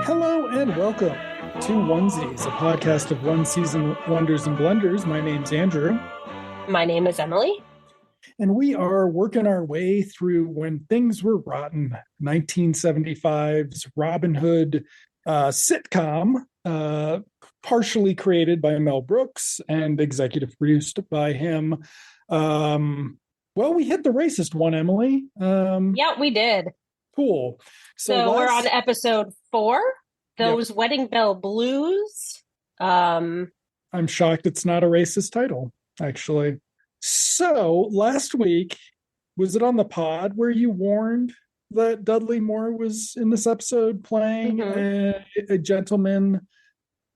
Hello and welcome to Onesies, a podcast of one season wonders and blunders. My name's Andrew. My name is Emily. And we are working our way through When Things Were Rotten, 1975's Robin Hood sitcom, partially created by Mel Brooks and executive produced by him. Well, we hit the racist one, Emily. Yeah, we did. Cool. So we're on episode 4, Those Wedding Bell Blues. I'm shocked it's not a racist title, actually. So last week, was it on the pod where you warned that Dudley Moore was in this episode playing a gentleman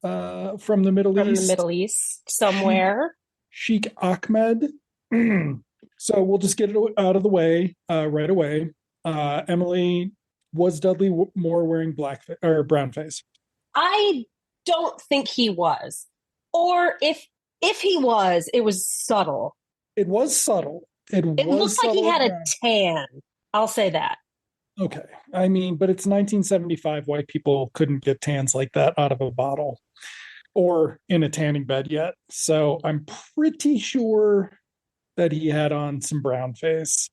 from the Middle East? From the Middle East, somewhere. Sheikh Ahmed. So we'll just get it out of the way right away. Emily, was Dudley Moore wearing blackface or brownface? I don't think he was. Or if he was, it was subtle. It was subtle. It looks like he had a tan. I'll say that. Okay. I mean, but it's 1975. White people couldn't get tans like that out of a bottle or in a tanning bed yet. So I'm pretty sure that he had on some brown face,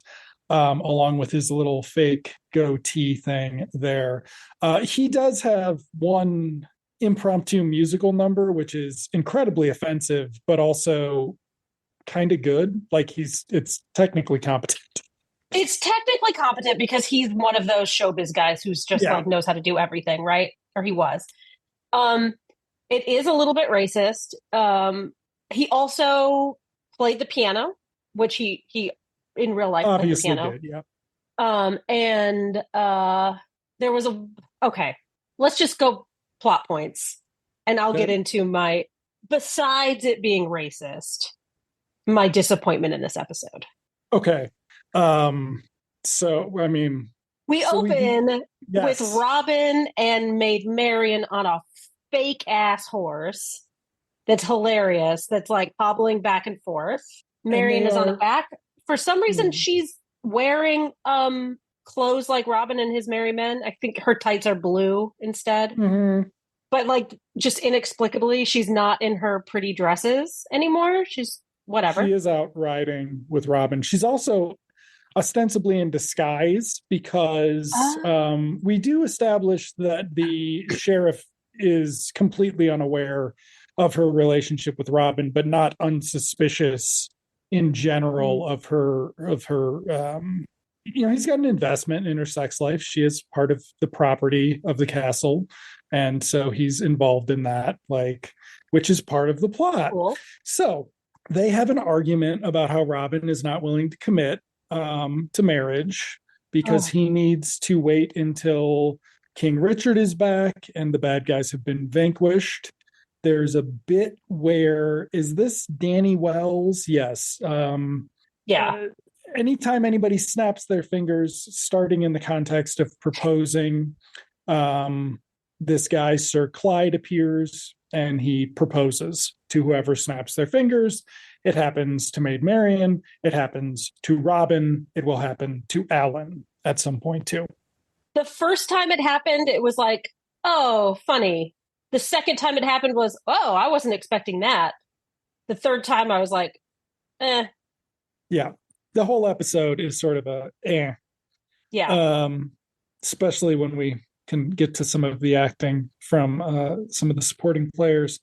along with his little fake goatee thing there. He does have one impromptu musical number, which is incredibly offensive, but also kind of good. Like it's technically competent. It's technically competent because he's one of those showbiz guys who's just like knows how to do everything, right? Or he was. It is a little bit racist. He also played the piano, which he in real life obviously played the piano. Did, and there was okay. Let's just go plot points, and I'll get into my, besides it being racist, my disappointment in this episode. Okay. So I mean, we open with Robin and Maid Marian on a fake ass horse that's hilarious, that's like hobbling back and forth. Marian is on the back. For some reason, she's wearing clothes like Robin and his merry men. I think her tights are blue instead. But like, just inexplicably, she's not in her pretty dresses anymore. She's whatever. She is out riding with Robin. She's also ostensibly in disguise because we do establish that the sheriff is completely unaware of her relationship with Robin, but not unsuspicious in general of her he's got an investment in her sex life. She is part of the property of the castle, and so he's involved in that, like, which is part of the plot. Cool. So they have an argument about how Robin is not willing to commit to marriage because he needs to wait until King Richard is back and the bad guys have been vanquished. There's a bit where, is this Danny Wells? Yes. Anytime anybody snaps their fingers, starting in the context of proposing, this guy, Sir Clyde, appears and he proposes to whoever snaps their fingers. It happens to Maid Marian. It happens to Robin. It will happen to Alan at some point too. The first time it happened, it was like, oh, funny. The second time it happened was, oh, I wasn't expecting that. The third time I was like, eh. Yeah. The whole episode is sort of a eh. Yeah. Especially when we can get to some of the acting from some of the supporting players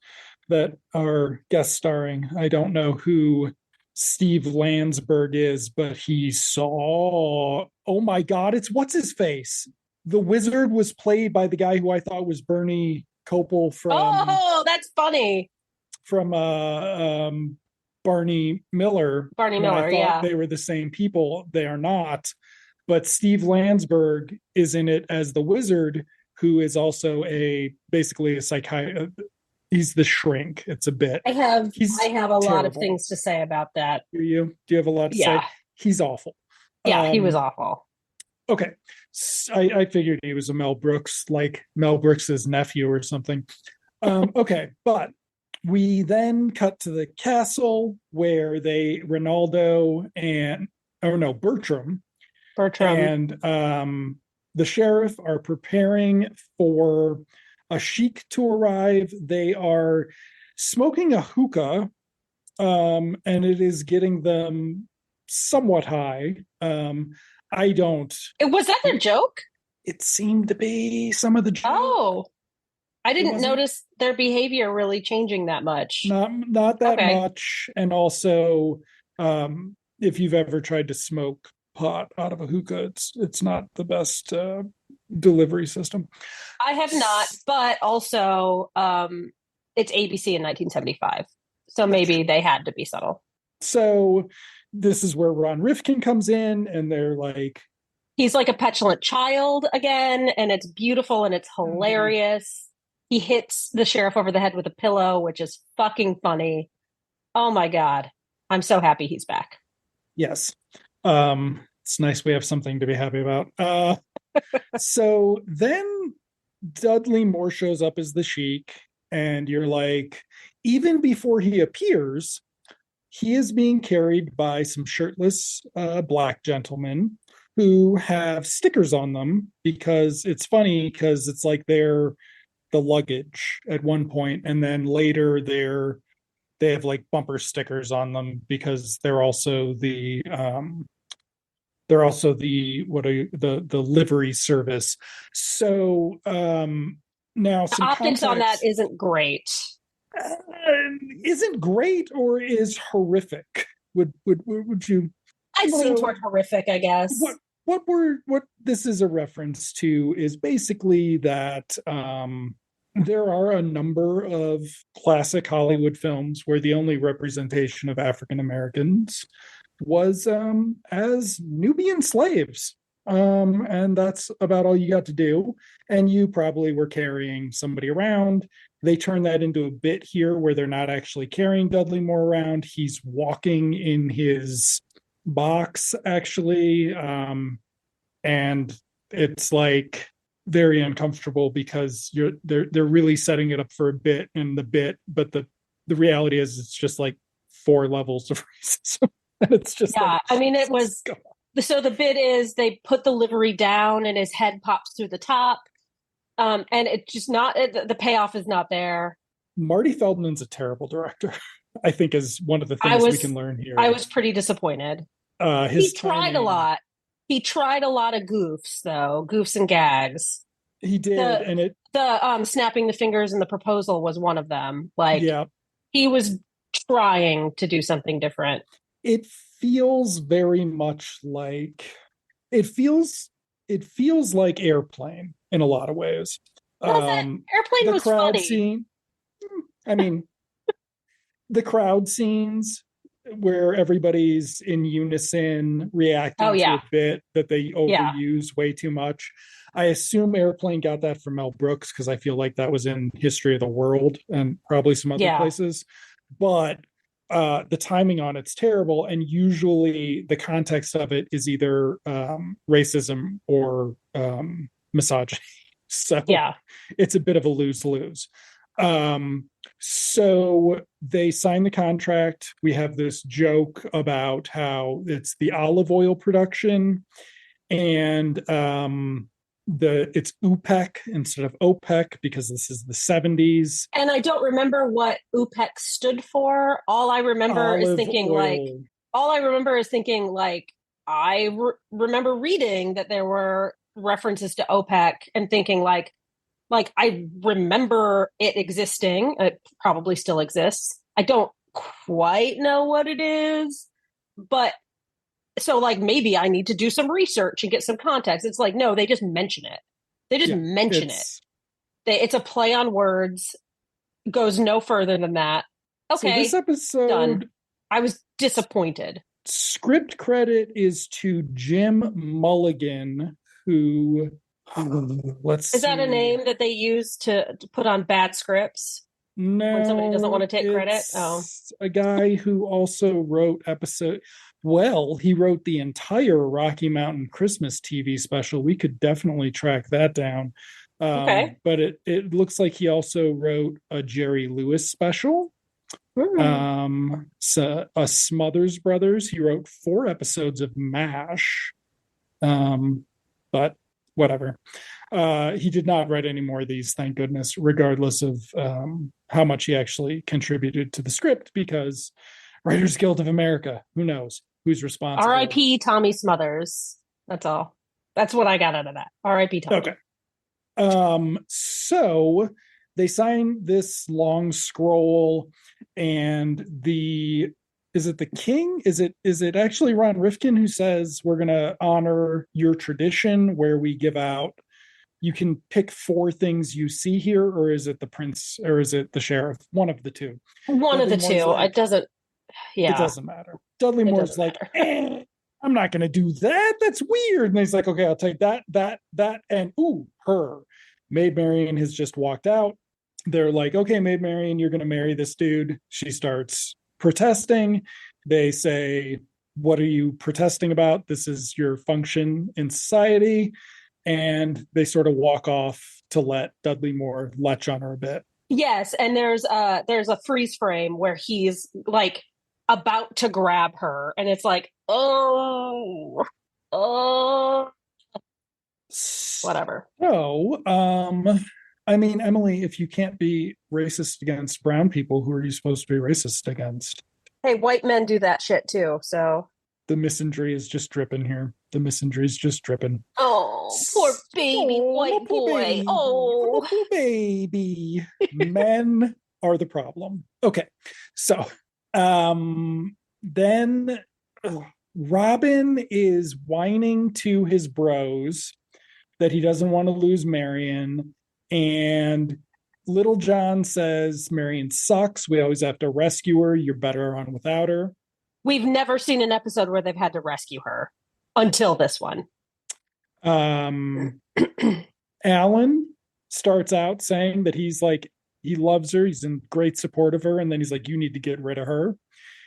that are guest starring. I don't know who Steve Landsberg is, but he saw, oh my God, it's what's his face? The Wizard was played by the guy who I thought was Bernie Kopel from... Oh, that's funny. From Barney Miller. Barney Miller, I thought they were the same people. They are not. But Steve Landsberg is in it as the Wizard, who is also basically a psychiatrist. He's the Shrink. It's a bit. I have a lot of terrible. Things to say about that. Do you have a lot to say? He's awful. Yeah, he was awful. Okay. I figured he was a Mel Brooks, like Mel Brooks's nephew or something. Okay, but we then cut to the castle where Bertram Bertram. And the sheriff are preparing for a sheik to arrive. They are smoking a hookah, and it is getting them somewhat high. I don't. Was that their joke? It seemed to be some of the joke. Oh, I didn't notice their behavior really changing that much. Not that much. And also, if you've ever tried to smoke pot out of a hookah, it's not the best delivery system. I have not, but also it's ABC in 1975, so maybe they had to be subtle. So this is where Ron Rifkin comes in, and they're like, he's like a petulant child again, and it's beautiful and it's hilarious. He hits the sheriff over the head with a pillow, which is fucking funny. Oh my God. I'm so happy he's back. Yes. It's nice we have something to be happy about. So then Dudley Moore shows up as the Sheik, and you're like, even before he appears, he is being carried by some shirtless black gentlemen who have stickers on them, because it's funny because it's like they're the luggage at one point, and then later they have like bumper stickers on them because they're also the the livery service. So now the optics on that isn't great. Isn't great or is horrific? Would you? I'd lean toward horrific, I guess. What this is a reference to is basically that there are a number of classic Hollywood films where the only representation of African Americans was as Nubian slaves. And that's about all you got to do. And you probably were carrying somebody around. They turn that into a bit here where they're not actually carrying Dudley Moore around. He's walking in his box, actually. And it's like very uncomfortable because they're really setting it up for a bit in the bit, but the reality is it's just like 4 levels of racism. And it's just like, I mean, it was so the bit is they put the livery down and his head pops through the top. And it's just not the payoff is not there. Marty Feldman's a terrible director, I think, is one of the things we can learn here. I was pretty disappointed. He tried a lot. He tried a lot of goofs, though, goofs and gags. He did, and the snapping the fingers in the proposal was one of them. Like, he was trying to do something different. It feels very much like it feels like Airplane in a lot of ways. Airplane was funny. Scene, I mean, the crowd scenes where everybody's in unison reacting to a bit that they overuse way too much. I assume Airplane got that from Mel Brooks because I feel like that was in History of the World and probably some other places. But the timing on it's terrible, and usually the context of it is either racism or misogyny. So it's a bit of a lose-lose. So they sign the contract. We have this joke about how it's the olive oil production, and it's OPEC instead of OPEC because this is the 70s. And I don't remember what OPEC stood for. All I remember is thinking I remember reading that there were references to OPEC and thinking like I remember it existing. It probably still exists. I don't quite know what it is, but so like maybe I need to do some research and get some context. It's like, no, they just mention it. They just mention it. It's a play on words. Goes no further than that. Okay. So this episode, done. I was disappointed. Script credit is to Jim Mulligan, who is that a name that they use to put on bad scripts? No, when somebody doesn't want to take credit. A guy who also wrote he wrote the entire Rocky Mountain Christmas TV special. We could definitely track that down. Okay, but it looks like he also wrote a Jerry Lewis special. So a Smothers Brothers. He wrote 4 episodes of MASH. But whatever. He did not write any more of these, thank goodness, regardless of how much he actually contributed to the script, because Writers Guild of America, who knows who's responsible. R.I.P. Tommy Smothers. That's all. That's what I got out of that. R.I.P. Tommy. Okay. So they sign this long scroll, and is it the king? Is it actually Ron Rifkin who says we're going to honor your tradition where we give out, you can pick 4 things you see here, or is it the prince, or is it the sheriff? One of the two. One of the two. Like, it doesn't. Yeah, it doesn't matter. Dudley Moore's like, I'm not going to do that. That's weird. And he's like, okay, I'll take that, and her. Maid Marian has just walked out. They're like, okay, Maid Marian, you're going to marry this dude. She starts protesting. They say, what are you protesting about? This is your function in society. And they sort of walk off to let Dudley Moore latch on her a bit. Yes, and there's a freeze frame where he's like about to grab her, and it's like, oh, whatever. So, I mean, Emily, if you can't be racist against brown people, who are you supposed to be racist against? Hey, white men do that shit too, so. The misandry is just dripping here. The misandry is just dripping. Oh, poor baby white boy. Baby. Oh, poor baby. Men are the problem. Okay. So, then Robin is whining to his bros that he doesn't want to lose Marion. And Little John says, Marion sucks. We always have to rescue her. You're better on without her. We've never seen an episode where they've had to rescue her until this one. Alan starts out saying that he's like, he loves her. He's in great support of her. And then he's like, you need to get rid of her.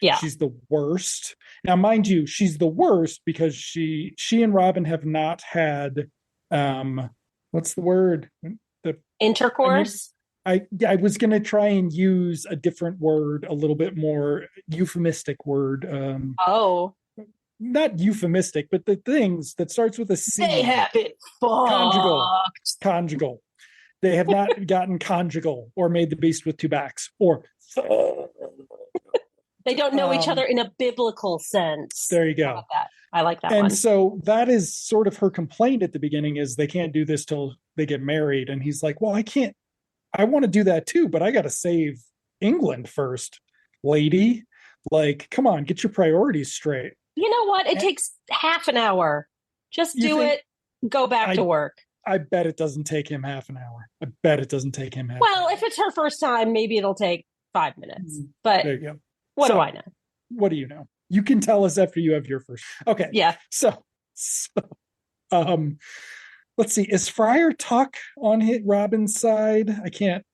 Yeah. She's the worst. Now, mind you, she's the worst because she and Robin have not had, what's the word? Intercourse? I was going to try and use a different word, a little bit more euphemistic word. Not euphemistic, but the things that starts with a C. They have it fucked. Conjugal. They have not gotten conjugal or made the beast with 2 backs or. They don't know each other in a biblical sense. There you go. I like that and one. So that is sort of her complaint at the beginning, is they can't do this till they get married. And he's like, well, I want to do that too, but I got to save England first, lady. Like, come on, get your priorities straight. You know what? It takes half an hour. Just do it. Go back to work. I bet it doesn't take him half an hour. Well, if it's her first time, maybe it'll take 5 minutes. But there you go. What do I know? What do you know? You can tell us after you have your first. Okay. Yeah. So let's see. Is Friar Tuck on Robin's side? I can't.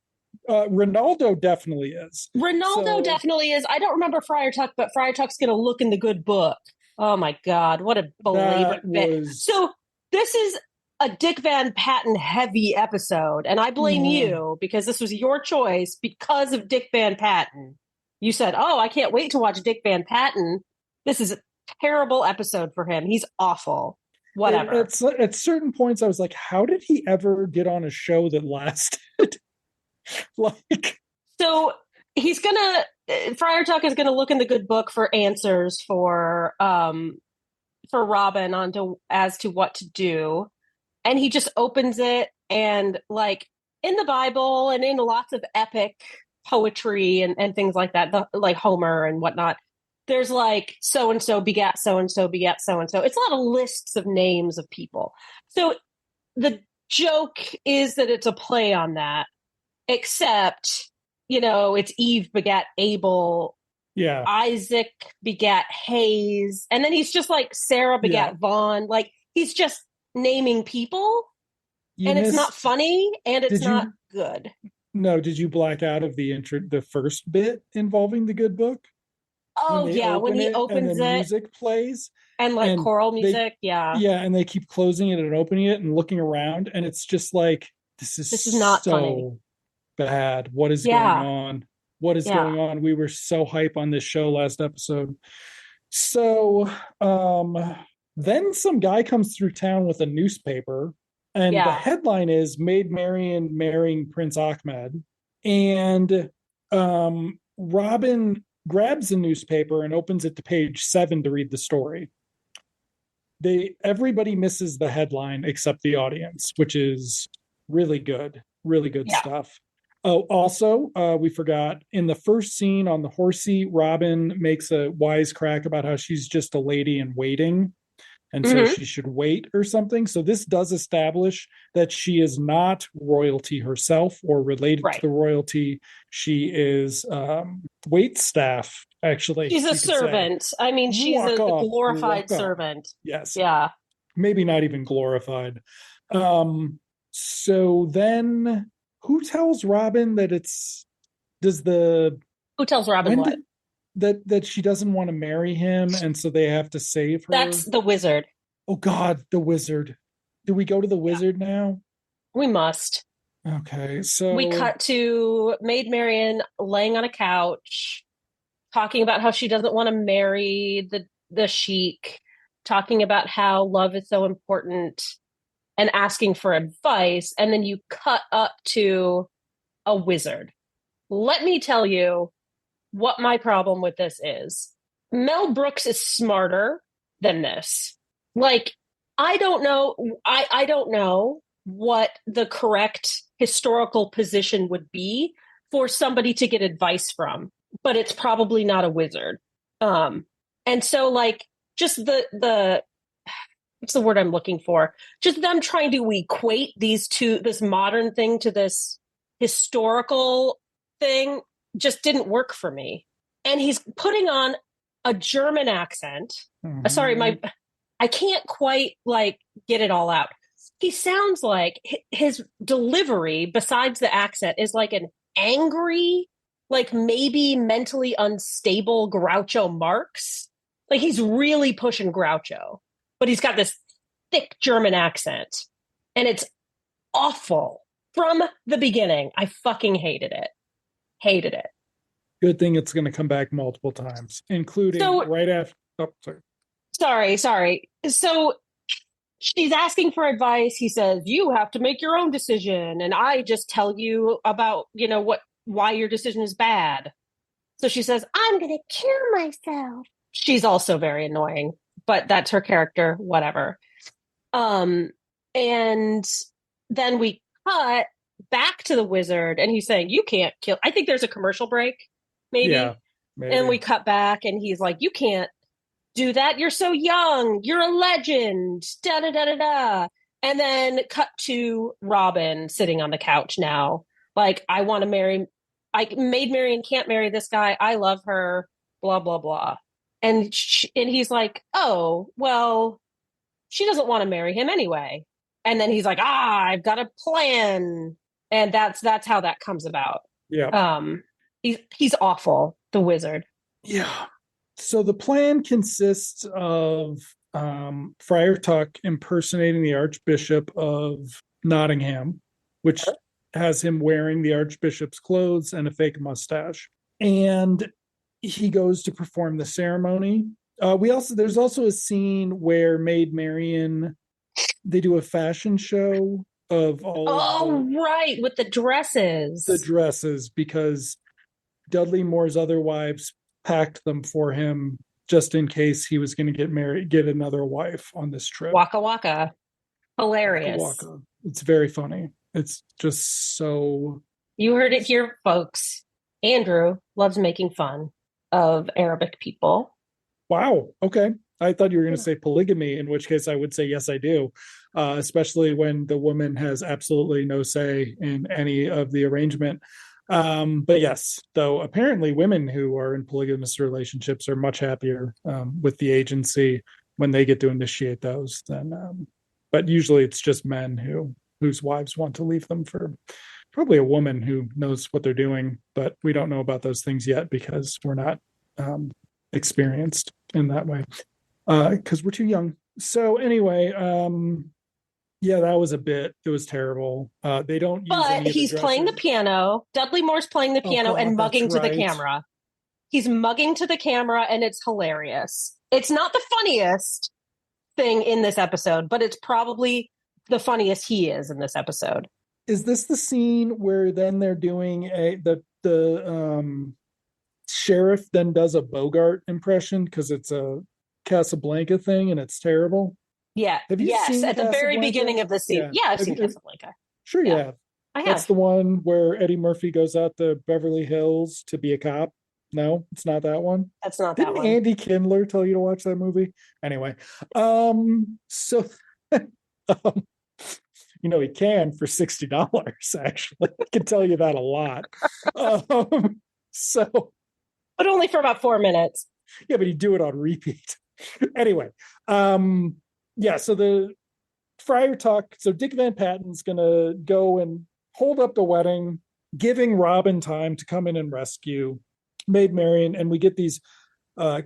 Ronaldo definitely is. Definitely is. I don't remember Friar Tuck, but Friar Tuck's going to look in the good book. Oh my God. What a belabored bit. So this is a Dick Van Patten heavy episode. And I blame you because this was your choice because of Dick Van Patten. You said, oh, I can't wait to watch Dick Van Patten. This is a terrible episode for him. He's awful. Whatever. At certain points, I was like, how did he ever get on a show that lasted? So he's Friar Tuck is gonna look in the good book for answers for Robin as to what to do. And he just opens it, and like in the Bible and in lots of epic poetry and things like that, like Homer and whatnot, there's like so-and-so begat so-and-so begat so-and-so. It's a lot of lists of names of people. So the joke is that it's a play on that, except, it's Eve begat Abel. Yeah. Isaac begat Hayes. And then he's just like Sarah begat Vaughn. Like he's just naming people. And it's not funny and it's not good. No, did you black out of the first bit involving the good book? Oh yeah, when he opens it, music plays and like choral music, and they keep closing it and opening it and looking around, and it's just like this is not so funny. Bad. What is going on? What is going on? We were so hype on this show last episode. So Then some guy comes through town with a newspaper, and the Yeah. headline is Maid Marian marrying Prince Ahmed. And Robin grabs the newspaper and opens it to page 7 to read the story. Everybody misses the headline except the audience, which is really good Yeah. stuff. Oh, also, we forgot in the first scene on the horsey, Robin makes a wisecrack about how she's just a lady in waiting, and so she should wait or something. So this does establish that she is not royalty herself or related to the royalty. She is wait staff, actually. She's a servant. I mean, she's a glorified servant. Yes. Yeah. Maybe not even glorified. So then who tells Robin that who tells Robin what? That she doesn't want to marry him, and so they have to save her? That's the wizard. Oh God, the wizard. Do we go to the wizard now? We must. Okay, so we cut to Maid Marian laying on a couch, talking about how she doesn't want to marry the sheik, talking about how love is so important, and asking for advice. And then you cut up to a wizard. Let me tell you what my problem with this is. Mel Brooks is smarter than this. Like, I don't know. I don't know what the correct historical position would be for somebody to get advice from, but it's probably not a wizard. And so like just the what's the word I'm looking for? Just them trying to equate this modern thing to this historical thing just didn't work for me. And he's putting on a German accent. Sorry, I can't quite like get it all out. He sounds like his delivery, besides the accent, is like an angry, like maybe mentally unstable Groucho Marx. Like he's really pushing Groucho, but he's got this thick German accent, and it's awful from the beginning. I fucking hated it. Hated it. Good thing it's going to come back multiple times, including right after. Oh, sorry. So she's asking for advice. He says, you have to make your own decision. And I just tell you about, why your decision is bad. So she says, I'm going to kill myself. She's also very annoying, but that's her character, whatever. And then we cut back to the wizard and he's saying, you can't kill. I think there's a commercial break, maybe. Yeah, maybe. And we cut back and he's like, you can't do that. You're so young. You're a legend. Da da da da da. And then cut to Robin sitting on the couch now. Like, I want to marry. Maid Marian can't marry this guy. I love her. Blah blah blah. And he's like, oh well, she doesn't want to marry him anyway. And then he's like, I've got a plan. And that's how that comes about. Yeah. He's awful, the wizard. Yeah. So the plan consists of Friar Tuck impersonating the Archbishop of Nottingham, which has him wearing the Archbishop's clothes and a fake mustache. And he goes to perform the ceremony. There's also a scene where Maid Marian, they do a fashion show of all right, with the dresses. The dresses, because Dudley Moore's other wives packed them for him just in case he was going to get another wife on this trip. Waka waka. Hilarious. Waka waka. It's very funny. It's just so... You heard it here, folks. Andrew loves making fun of Arabic people. Wow. Okay. I thought you were going to say polygamy, in which case I would say, yes, I do. Especially when the woman has absolutely no say in any of the arrangement. But yes, though apparently women who are in polygamous relationships are much happier with the agency when they get to initiate those than, but usually it's just men whose wives want to leave them for probably a woman who knows what they're doing, but we don't know about those things yet because we're not experienced in that way because we're too young. So anyway, yeah, that was it was terrible. They don't use But he's playing the piano. Dudley Moore's playing the piano and mugging to the camera. He's mugging to the camera and it's hilarious. It's not the funniest, thing in this episode, but it's probably the funniest he is in this episode. Is this the scene where then they're doing the sheriff then does a Bogart impression because it's a Casablanca thing and it's terrible? Yeah. Have you seen at the very beginning of the scene? Yeah, I've seen Casablanca. Sure, you have. I have. That's the one where Eddie Murphy goes out to Beverly Hills to be a cop. No, it's not that one. That's not Didn't that one. Andy Kindler tell you to watch that movie? Anyway, so he can for $60. Actually, I can tell you that a lot. So, but only for about 4 minutes. Yeah, but he'd do it on repeat. Anyway, yeah. So the Friar Tuck. So Dick Van Patten's gonna go and hold up the wedding, giving Robin time to come in and rescue Maid Marian, and we get these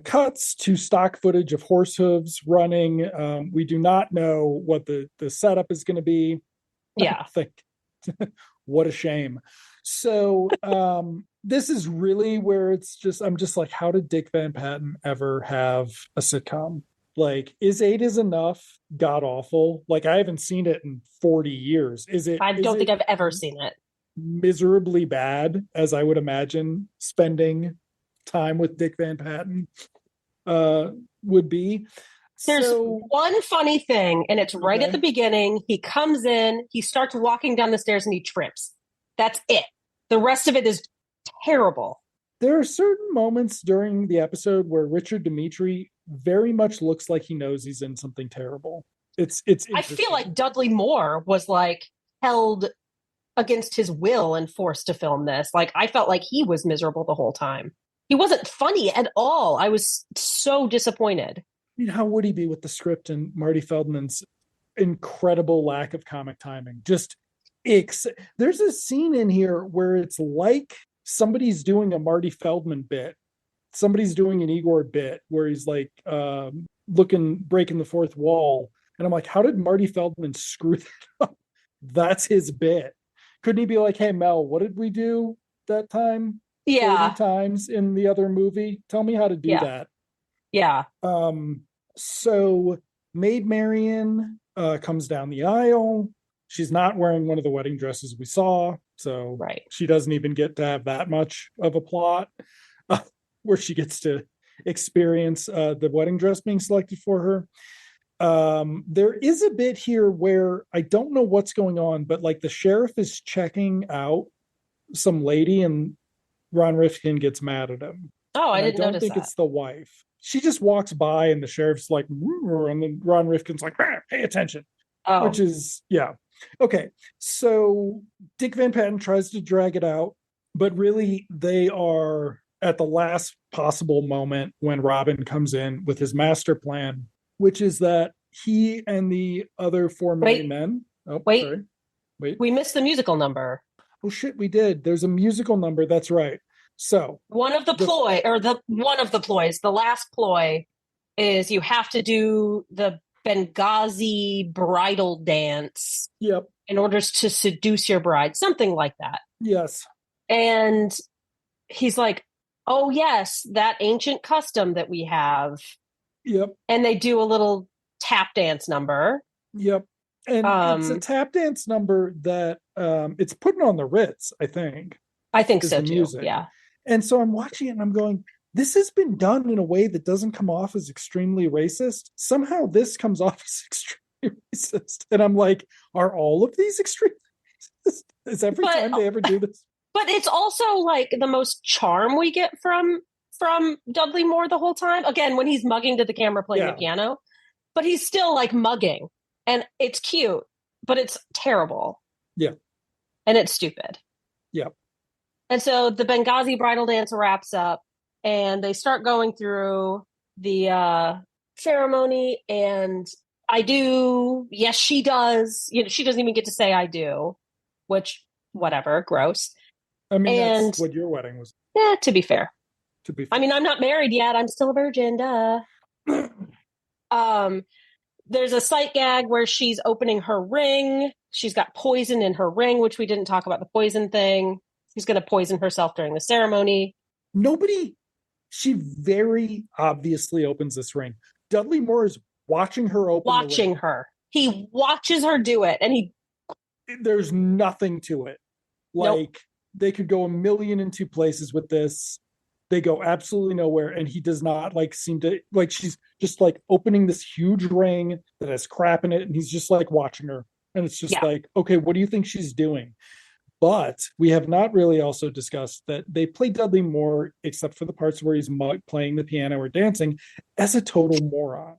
cuts to stock footage of horse hooves running. We do not know what the setup is going to be. Yeah. I think what a shame. So this is really where I'm just like, how did Dick Van Patten ever have a sitcom? Like, is 8 is Enough god awful? Like, I haven't seen it in 40 years. I don't think I've ever seen it. Miserably bad, as I would imagine spending time with Dick Van Patten would be. There's one funny thing, and it's right at the beginning. He comes in, he starts walking down the stairs, and he trips. That's it. The rest of it is terrible. There are certain moments during the episode where Richard Dimitri very much looks like he knows he's in something terrible. It's I feel like Dudley Moore was like held against his will and forced to film this. Like, I felt like he was miserable the whole time. He wasn't funny at all. I was so disappointed. I mean, how would he be with the script and Marty Feldman's incredible lack of comic timing? There's a scene in here where it's like somebody's doing a Marty Feldman bit. Somebody's doing an Igor bit where he's like breaking the fourth wall. And I'm like, how did Marty Feldman screw that up? That's his bit. Couldn't he be like, hey, Mel, what did we do that time? Yeah. 40 times in the other movie. Tell me how to do that. Yeah. So Maid Marian comes down the aisle. She's not wearing one of the wedding dresses we saw. So she doesn't even get to have that much of a plot where she gets to experience the wedding dress being selected for her. There is a bit here where I don't know what's going on, but like the sheriff is checking out some lady and Ron Rifkin gets mad at him. Oh, I didn't notice that. I don't think it's the wife. She just walks by and the sheriff's like, and then Ron Rifkin's like, pay attention. Oh. Which is, yeah. Okay. So Dick Van Patten tries to drag it out, but really they are at the last possible moment when Robin comes in with his master plan, which is that he and the other 4 married men. Oh, wait. Sorry. Wait. We missed the musical number. Oh shit, we did. There's a musical number. That's right. So one of the ploys, the last ploy is you have to do the Benghazi bridal dance. Yep. In order to seduce your bride, something like that. Yes. And he's like, oh yes, that ancient custom that we have. Yep. And they do a little tap dance number. Yep. And it's a tap dance number that it's putting on the Ritz, I think. I think so too. Music. Yeah. And so I'm watching it and I'm going, this has been done in a way that doesn't come off as extremely racist. Somehow this comes off as extremely racist. And I'm like, are all of these extremely racist? Is every time they ever do this? But it's also like the most charm we get from Dudley Moore the whole time. Again, when he's mugging to the camera playing the piano. But he's still like mugging. And it's cute, but it's terrible. Yeah. And it's stupid. Yeah. And so the Benghazi bridal dance wraps up and they start going through the ceremony. And I do. Yes, she does. You know, she doesn't even get to say I do, which, whatever, gross. I mean, that's what your wedding was. Yeah, to be fair. I mean, I'm not married yet. I'm still a virgin. Duh. There's a sight gag where she's opening her ring. She's got poison in her ring, which we didn't talk about the poison thing. She's going to poison herself during the ceremony. She very obviously opens this ring. Dudley Moore is watching her open watching her. He watches her do it, and there's nothing to it. Like, nope. They could go a million and two places with this. They go absolutely nowhere, and he does not like seem to like. She's just like opening this huge ring that has crap in it, and he's just like watching her, and it's just like, okay, what do you think she's doing? But we have not really also discussed that they play Dudley Moore, except for the parts where he's playing the piano or dancing, as a total moron.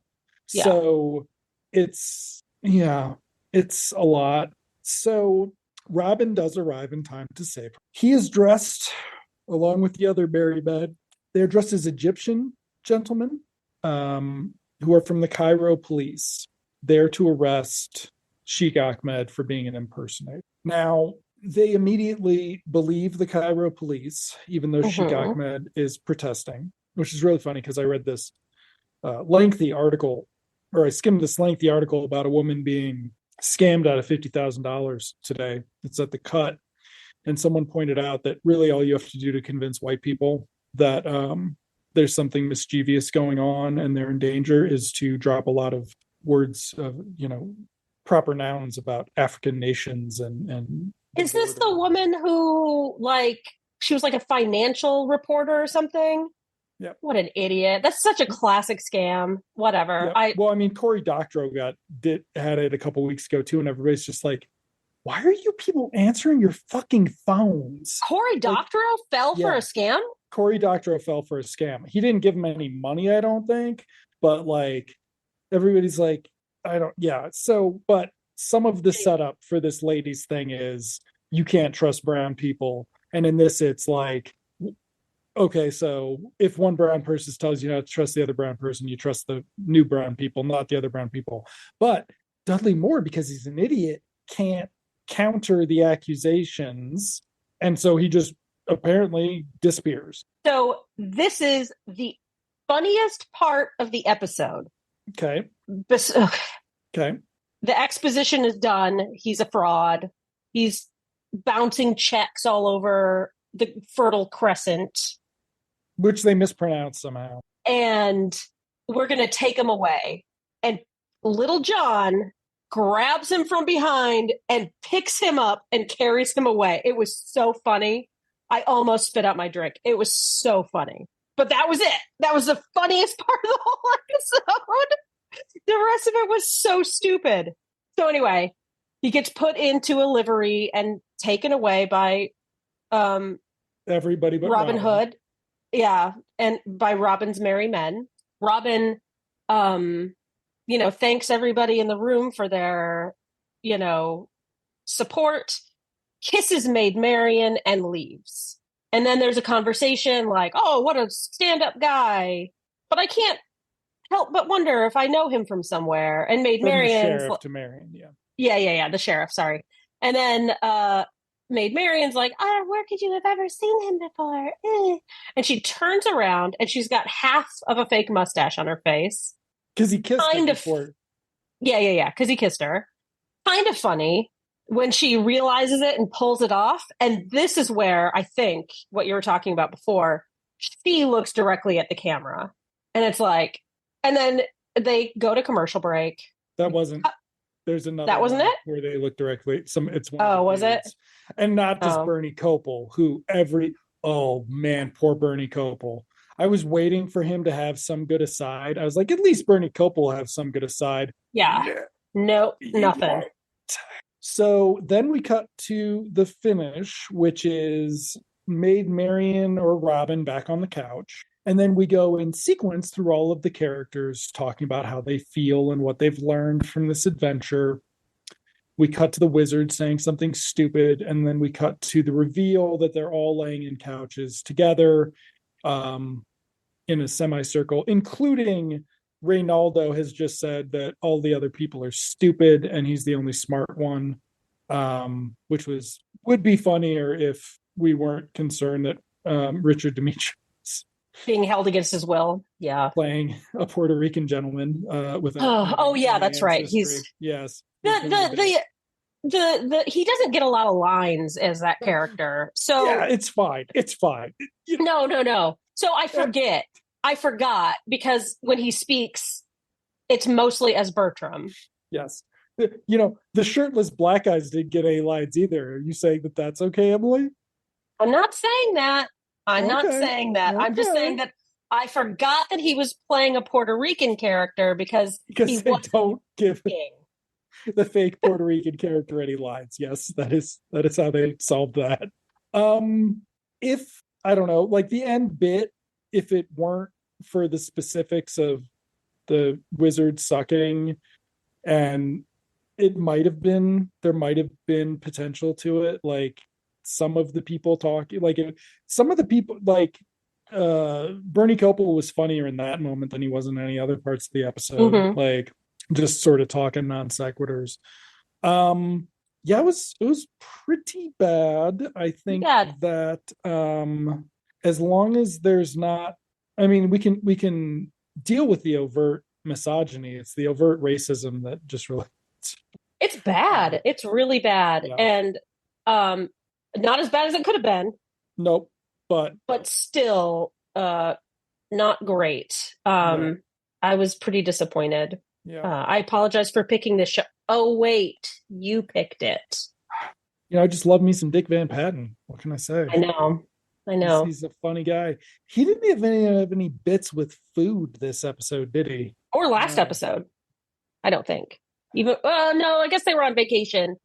Yeah. So it's it's a lot. So Robin does arrive in time to save her. He is dressed along with the other Mary men. They're dressed as Egyptian gentlemen who are from the Cairo police, there to arrest Sheikh Ahmed for being an impersonator. Now, they immediately believe the Cairo police, even though Sheikh Ahmed is protesting, which is really funny because I read this lengthy article, or I skimmed this lengthy article about a woman being scammed out of $50,000 today. It's at the Cut. And someone pointed out that really all you have to do to convince white people that there's something mischievous going on and they're in danger is to drop a lot of words of, proper nouns about African nations and is this the woman who she was like a financial reporter or something? Yeah. What an idiot. That's such a classic scam. Whatever. Yeah. Cory Doctorow had it a couple weeks ago too, and everybody's just like, why are you people answering your fucking phones? Cory Doctorow fell for a scam? Cory Doctorow fell for a scam. He didn't give him any money, I don't think, but everybody's like, but some of the setup for this lady's thing is you can't trust brown people. And in this, it's like, okay, so if one brown person tells you not to trust the other brown person, you trust the new brown people, not the other brown people. But Dudley Moore, because he's an idiot, can't counter the accusations. And so he just apparently disappears. So this is the funniest part of the episode. Okay. Okay. The exposition is done. He's a fraud. He's bouncing checks all over the Fertile Crescent, which they mispronounce somehow. And we're going to take him away. And Little John grabs him from behind and picks him up and carries him away. It was so funny. I almost spit out my drink. It was so funny. But that was it. That was the funniest part of the whole episode. The rest of it was so stupid. So anyway, he gets put into a livery and taken away by everybody but Robin Hood. Yeah, and by Robin's merry men. Robin thanks everybody in the room for their support, kisses Maid Marian, and leaves. And then there's a conversation like, oh, what a stand-up guy, but I can't help but wonder if I know him from somewhere. And Maid Marian's sheriff to Marian, the sheriff, sorry. And then Maid Marian's like, where could you have ever seen him before? And she turns around and she's got half of a fake mustache on her face. Because he kissed her before. Yeah, because he kissed her. Kind of funny when she realizes it and pulls it off. And this is where I think what you were talking about before, she looks directly at the camera. And it's like, and then they go to commercial break. That wasn't. There's another. That wasn't it. Where they look directly. It's one. Oh, was it? And not just Bernie Kopel, who oh man, poor Bernie Kopel. I was waiting for him to have some good aside. I was like, at least Bernie Kopel will have some good aside. Yeah. Nope, nothing. So then we cut to the finish, which is Maid Marian or Robin back on the couch. And then we go in sequence through all of the characters talking about how they feel and what they've learned from this adventure. We cut to the wizard saying something stupid, and then we cut to the reveal that they're all laying in couches together in a semicircle, including Reynaldo has just said that all the other people are stupid and he's the only smart one, which would be funnier if we weren't concerned that Richard Demetrius being held against his will, playing a Puerto Rican gentleman with that's right. He's the he doesn't get a lot of lines as that character, so it's fine. No. So I forgot because when he speaks it's mostly as Bertram. Yes. The shirtless black guys didn't get any lines either. Are you saying that that's okay, Emily? I'm not saying that. I'm not saying that. Okay. I'm just saying that I forgot that he was playing a Puerto Rican character because he they don't give the fake Puerto Rican character any lines. Yes, that is how they solved that. If I don't know, like the end bit, if it weren't for the specifics of the wizard sucking, and there might have been potential to it, like some of the people talking, like some of the people, like Bernie Kopel was funnier in that moment than he was in any other parts of the episode. Mm-hmm. Like just sort of talking non sequiturs. Yeah, it was pretty bad. I think that as long as there's not, I mean, we can deal with the overt misogyny. It's the overt racism that just really it's bad. It's really bad. Yeah. And not as bad as it could have been. Nope. But still not great. I was pretty disappointed. Yeah. I apologize for picking this show. Oh wait, you picked it. I just love me some Dick Van Patten. What can I say? I know. He's a funny guy. He didn't have any bits with food this episode, did he? Or last episode. I don't think. Even no, I guess they were on vacation,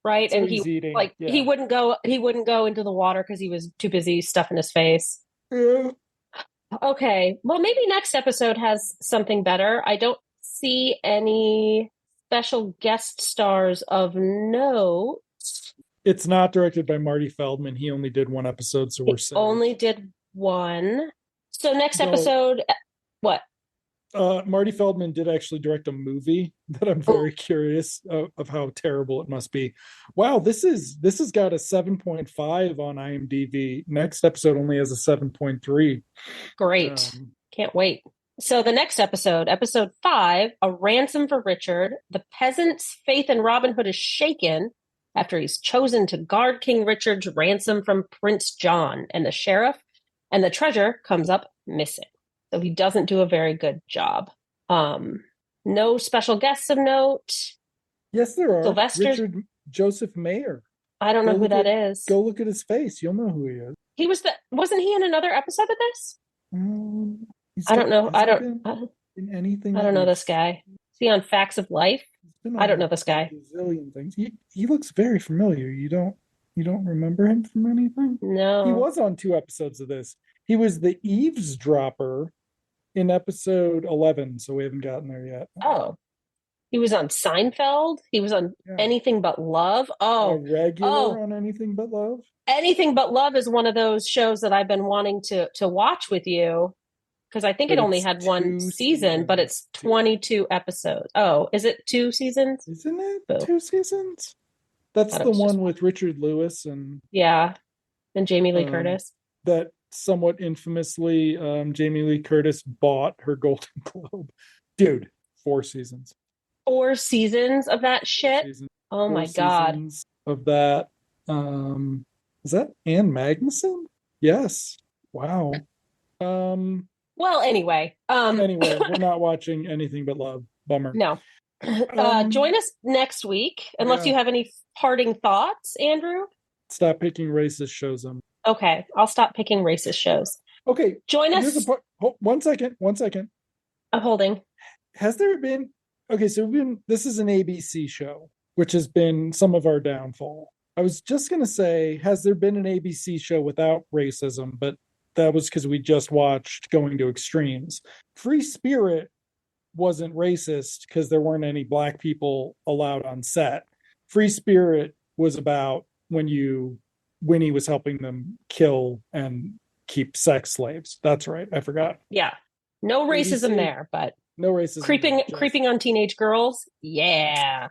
right? So and he wouldn't go into the water because he was too busy stuffing his face. Yeah. Okay. Well, maybe next episode has something better. I don't see any special guest stars of note. It's not directed by Marty Feldman. He only did one episode, so we're safe. Only did one. So next episode, what? Marty Feldman did actually direct a movie that I'm very curious of how terrible it must be. Wow, this has got a 7.5 on IMDb. Next episode only has a 7.3. Great. Can't wait. So the next episode, episode 5, A Ransom for Richard. The peasant's faith in Robin Hood is shaken after he's chosen to guard King Richard's ransom from Prince John, and the sheriff and the treasure comes up missing. So he doesn't do a very good job. No special guests of note. Yes, there are. Sylvester Richard Joseph Mayer. I don't know who that is. Go look at his face. You'll know who he is. He wasn't he in another episode of this? I don't know. I don't in anything. I don't know this guy. Is he on Facts of Life? I don't know this guy. A zillion things. He looks very familiar. You don't remember him from anything? No. He was on 2 episodes of this. He was the eavesdropper in episode 11, so we haven't gotten there yet. Oh. He was on Seinfeld. He was on Anything But Love. Oh. A regular on Anything But Love? Anything But Love is one of those shows that I've been wanting to watch with you, because I think it only had 1 season, but it's 22 episodes. Oh, is it 2 seasons? Isn't it 2 seasons? That's the one with Richard Lewis and Jamie Lee Curtis. That somewhat infamously, Jamie Lee Curtis bought her Golden Globe. Dude, 4 seasons. 4 seasons of that shit? Oh my God. Of that. Is that Ann Magnuson? Yes. Wow. Well, anyway. Anyway, we're not watching Anything But Love. Bummer. No. Join us next week, unless you have any parting thoughts, Andrew. Stop picking racist shows. Okay, I'll stop picking racist shows. Okay. Join us. One second. I'm holding. Has there been... Okay, so this is an ABC show, which has been some of our downfall. I was just going to say, has there been an ABC show without racism? But that was because we just watched Going to Extremes. Free Spirit wasn't racist because there weren't any black people allowed on set. Free Spirit was about when Winnie was helping them kill and keep sex slaves. That's right. I forgot. Yeah. No racism there, but no racism. Creeping on teenage girls. Yeah.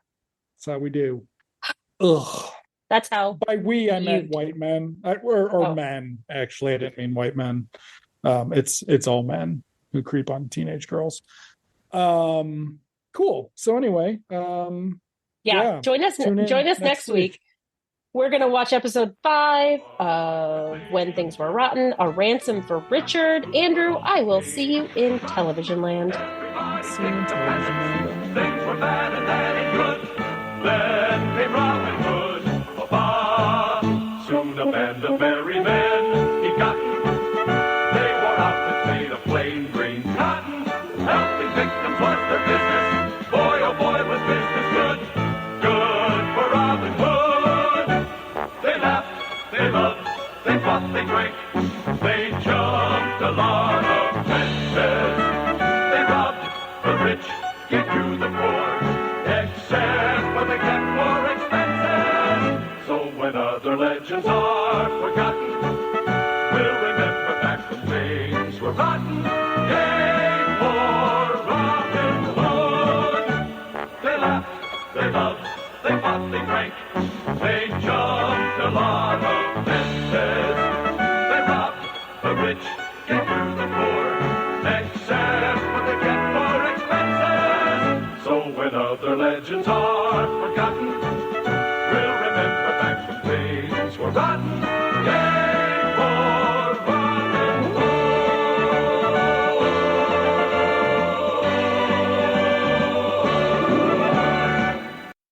That's how we do. Ugh. That's how. By we, I meant white men, or men. Actually, I didn't mean white men. It's all men who creep on teenage girls. Cool. So anyway, join us next week. We're gonna watch episode 5 of When Things Were Rotten, A Ransom for Richard. Andrew, I will see you in television land. fancy and television. Things were bad and that ain't good. Then came Robin Hood. Ba-ba. Soon a band of merry men he got. They wore outfits made of plain green cotton. Helping victims was their business. Boy, oh boy, was business good. Good for Robin Hood. They laughed, they loved, they fought, they drank. They jumped a lot of fences. They robbed the rich, gave to the poor, except what they kept for expenses. So when other legends are forgotten, we'll remember back when things were rotten. Yay for Robin Hood! They laughed, they loved, they fought, they drank. They jumped a lot of fences. They robbed the rich, gave to the poor, except what they kept for expenses. So when other legends are